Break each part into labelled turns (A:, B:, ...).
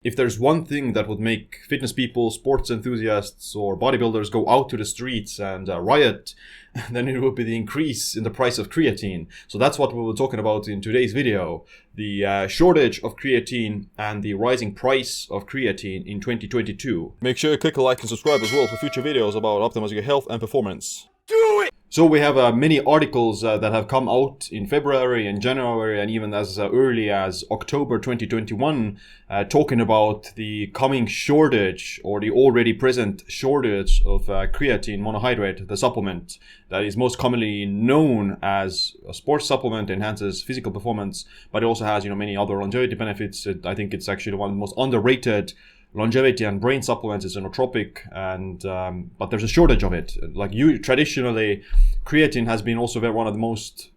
A: If there's one thing that would make fitness people, sports enthusiasts, or bodybuilders go out to the streets and riot, then it would be the increase in the price of creatine. So that's what we were talking about in today's video. The shortage of creatine and the rising price of creatine in 2022. Make sure you click a like and subscribe as well for future videos about optimizing your health and performance. Do it! So we have many articles that have come out in February and January and even as early as October 2021 talking about the coming shortage or the already present shortage of creatine monohydrate, the supplement that is most commonly known as a sports supplement, enhances physical performance, but it also has many other longevity benefits. I think it's actually one of the most underrated longevity and brain supplements. Is a nootropic, and but there's a shortage of it. Traditionally, creatine has been also one of the most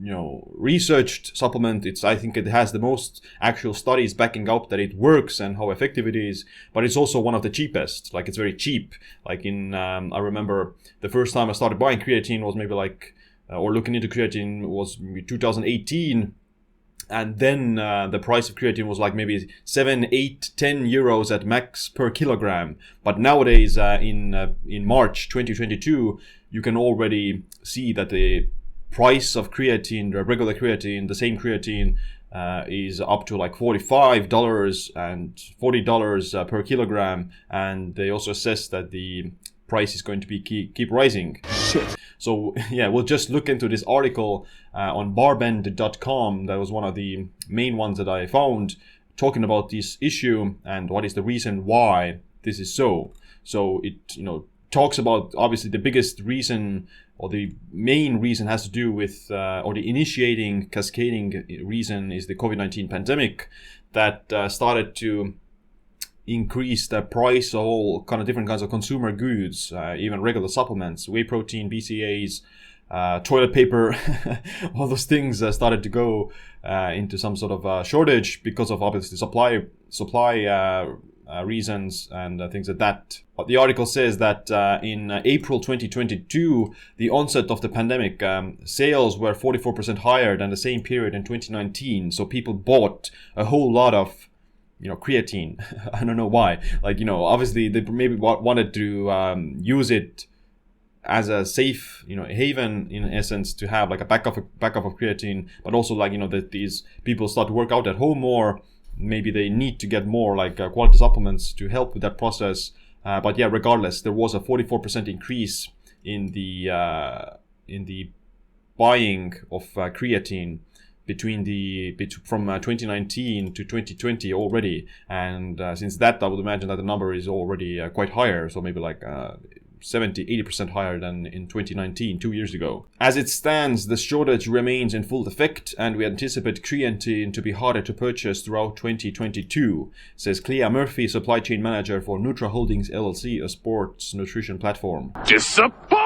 A: researched supplement. I think it has the most actual studies backing up that it works and how effective it is, but it's also one of the cheapest. Like, it's very cheap. Like I remember the first time I started buying creatine was maybe or looking into creatine was 2018. And then the price of creatine was like maybe 7, 8, 10 euros at max per kilogram. But nowadays, in March 2022, you can already see that the price of creatine, the regular creatine, the same creatine, is up to like $45 and $40 per kilogram. And they also assess that the price is going to be keep rising. Shit. So yeah, we'll just look into this article on barbend.com. That was one of the main ones that I found, talking about this issue and what is the reason why this is so. So it talks about, obviously, the biggest reason or the main reason has to do with or the initiating cascading reason is the COVID-19 pandemic that started to increase the price of all kind of different kinds of consumer goods, even regular supplements, whey protein, BCAAs, toilet paper, all those things started to go into some sort of shortage because of obviously supply reasons and things like that. But the article says that in April 2022, the onset of the pandemic, sales were 44% higher than the same period in 2019. So people bought a whole lot of creatine. I don't know why. Obviously they maybe wanted to use it as a safe, haven in essence, to have like a backup of creatine, but also that these people start to work out at home more. Maybe they need to get more quality supplements to help with that process. But yeah, regardless, there was a 44% increase in the buying of creatine from 2019 to 2020 already, and since that, I would imagine that the number is already quite higher, so maybe 70-80% higher than in 2019, 2 years ago. As it stands, the shortage remains in full effect, and we anticipate creatine to be harder to purchase throughout 2022, says Clea Murphy, supply chain manager for Nutra Holdings LLC, a sports nutrition platform. Disappointed!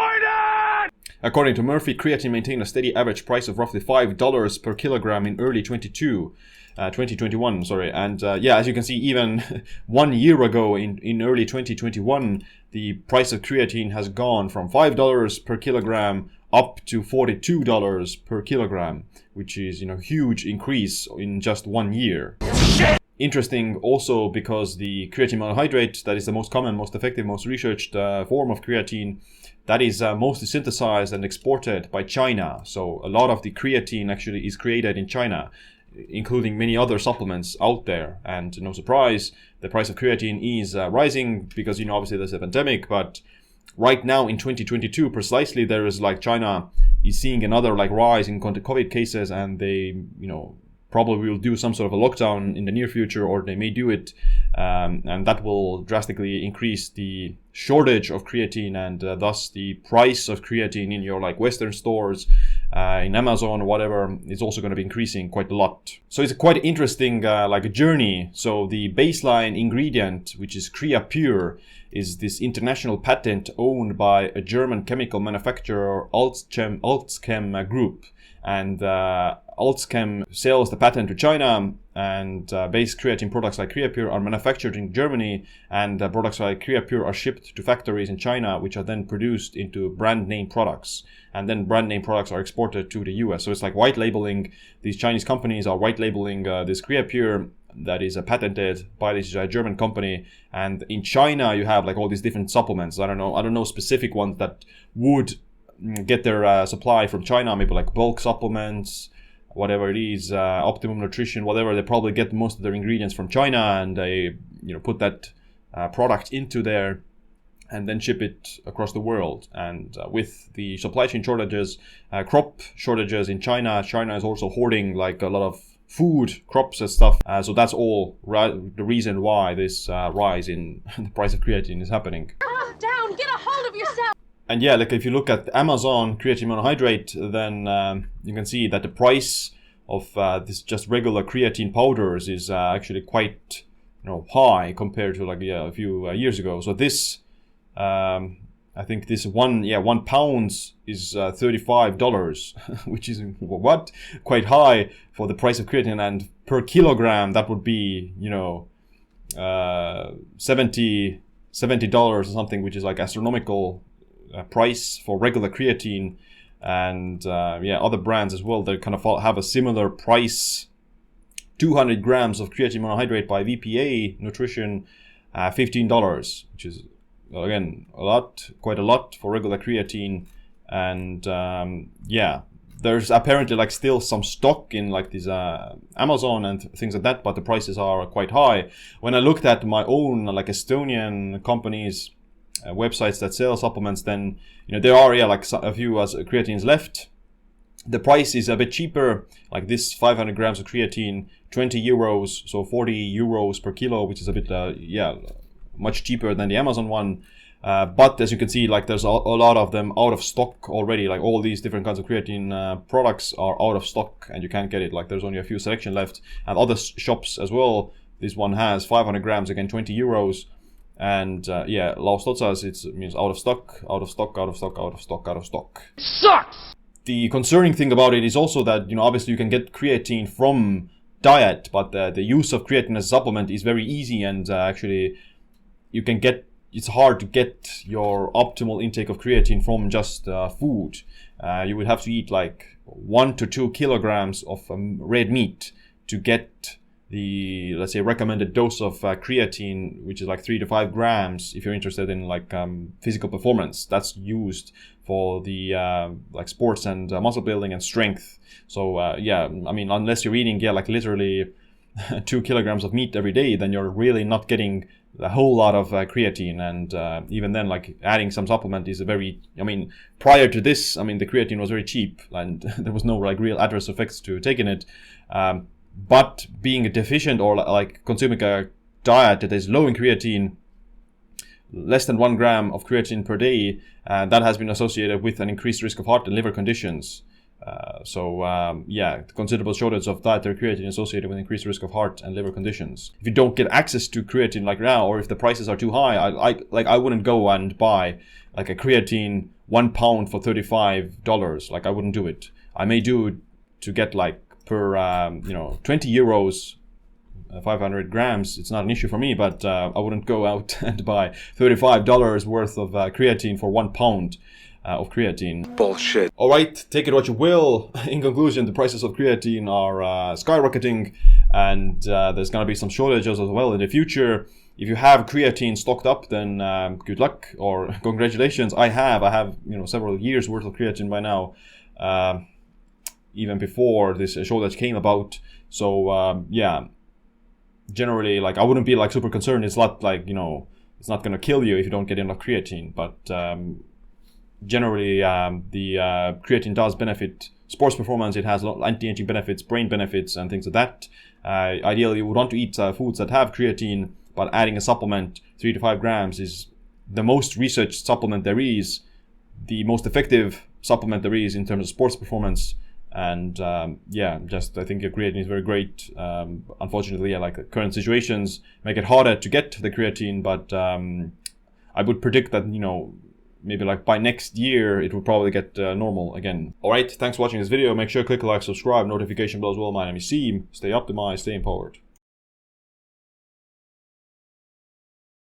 A: According to Murphy, creatine maintained a steady average price of roughly $5 per kilogram in early 2021. And as you can see, even 1 year ago in early 2021, the price of creatine has gone from $5 per kilogram up to $42 per kilogram, which is huge increase in just 1 year. Interesting also because the creatine monohydrate, that is the most common, most effective, most researched form of creatine, that is mostly synthesized and exported by China. So a lot of the creatine actually is created in China, including many other supplements out there. And no surprise, the price of creatine is rising because, obviously there's a pandemic. But right now in 2022, precisely, there is China is seeing another rise in COVID cases, and they, probably will do some sort of a lockdown in the near future, or they may do it, and that will drastically increase the shortage of creatine, and thus the price of creatine in your Western stores, in Amazon or whatever, is also going to be increasing quite a lot. So it's a quite interesting journey. So the baseline ingredient, which is Creapure, is this international patent owned by a German chemical manufacturer, Alzchem Group. And Alzchem sells the patent to China, and base creatine products like Creapure are manufactured in Germany, and products like Creapure are shipped to factories in China, which are then produced into brand name products, and then brand name products are exported to the US. So it's white labeling. These Chinese companies are white labeling this Creapure that is patented by this German company. And in China, you have like all these different supplements. I don't know specific ones that would get their supply from China, maybe like bulk supplements, whatever it is, Optimum Nutrition, whatever. They probably get most of their ingredients from China, and they put that product into there and then ship it across the world. And with the supply chain shortages, crop shortages in China is also hoarding like a lot of food, crops and stuff. So that's all the reason why this rise in the price of creatine is happening.
B: Calm down, get a hold of yourself.
A: And yeah, like if you look at Amazon creatine monohydrate, then you can see that the price of this just regular creatine powders is actually quite high compared to like a few years ago. So this I think this one pound is $35, which is quite high for the price of creatine, and per kilogram that would be $70 or something, which is like astronomical price for regular creatine. And other brands as well, they kind of have a similar price. 200 grams of creatine monohydrate by VPA Nutrition, $15, which is again quite a lot for regular creatine. And there's apparently like still some stock in like these Amazon and things like that, but the prices are quite high. When I looked at my own like Estonian companies websites that sell supplements, then there are like a few creatines left. The price is a bit cheaper, like this 500 grams of creatine, 20 euros, so 40 euros per kilo, which is a bit much cheaper than the Amazon one. But as you can see, like there's a lot of them out of stock already. Like all these different kinds of creatine products are out of stock and you can't get it. Like there's only a few selection left, and other shops as well. This one has 500 grams, again 20 euros. And Laos Totsas, it means out of stock.
B: Sucks!
A: The concerning thing about it is also that, obviously you can get creatine from diet, but the use of creatine as a supplement is very easy, and actually it's hard to get your optimal intake of creatine from just food. You would have to eat like 1 to 2 kilograms of red meat to get the, let's say, recommended dose of creatine, which is like 3 to 5 grams if you're interested in like physical performance. That's used for the like sports and muscle building and strength. So unless you're eating like literally 2 kilograms of meat every day, then you're really not getting a whole lot of creatine. And even then, like adding some supplement is prior to this, the creatine was very cheap and there was no like real adverse effects to taking it. But being deficient or like consuming a diet that is low in creatine, less than 1 gram of creatine per day, that has been associated with an increased risk of heart and liver conditions. Considerable shortage of dietary creatine associated with increased risk of heart and liver conditions. If you don't get access to creatine like now, or if the prices are too high, I wouldn't go and buy like a creatine 1 pound for $35. Like I wouldn't do it. I may do to get like per 20 euros 500 grams, it's not an issue for me, but I wouldn't go out and buy $35 worth of creatine for 1 pound of creatine.
C: Bullshit.
A: All right, take it what you will. In conclusion, the prices of creatine are skyrocketing, and there's going to be some shortages as well in the future. If you have creatine stocked up, then good luck or congratulations. I have several years worth of creatine by now, even before this shortage came about. So generally, like I wouldn't be like super concerned. It's not like it's not going to kill you if you don't get enough creatine, but generally the creatine does benefit sports performance. It has a lot of anti-aging benefits, brain benefits, and things like that. Ideally, you would want to eat foods that have creatine, but adding a supplement 3 to 5 grams is the most researched supplement there is, the most effective supplement there is in terms of sports performance. And I think creatine is very great. Unfortunately, like current situations make it harder to get the creatine, but I would predict that maybe like by next year it will probably get normal again. All right, thanks for watching this video. Make sure to click like, subscribe, notification bell as well. My name is Siim. Stay optimized, stay empowered.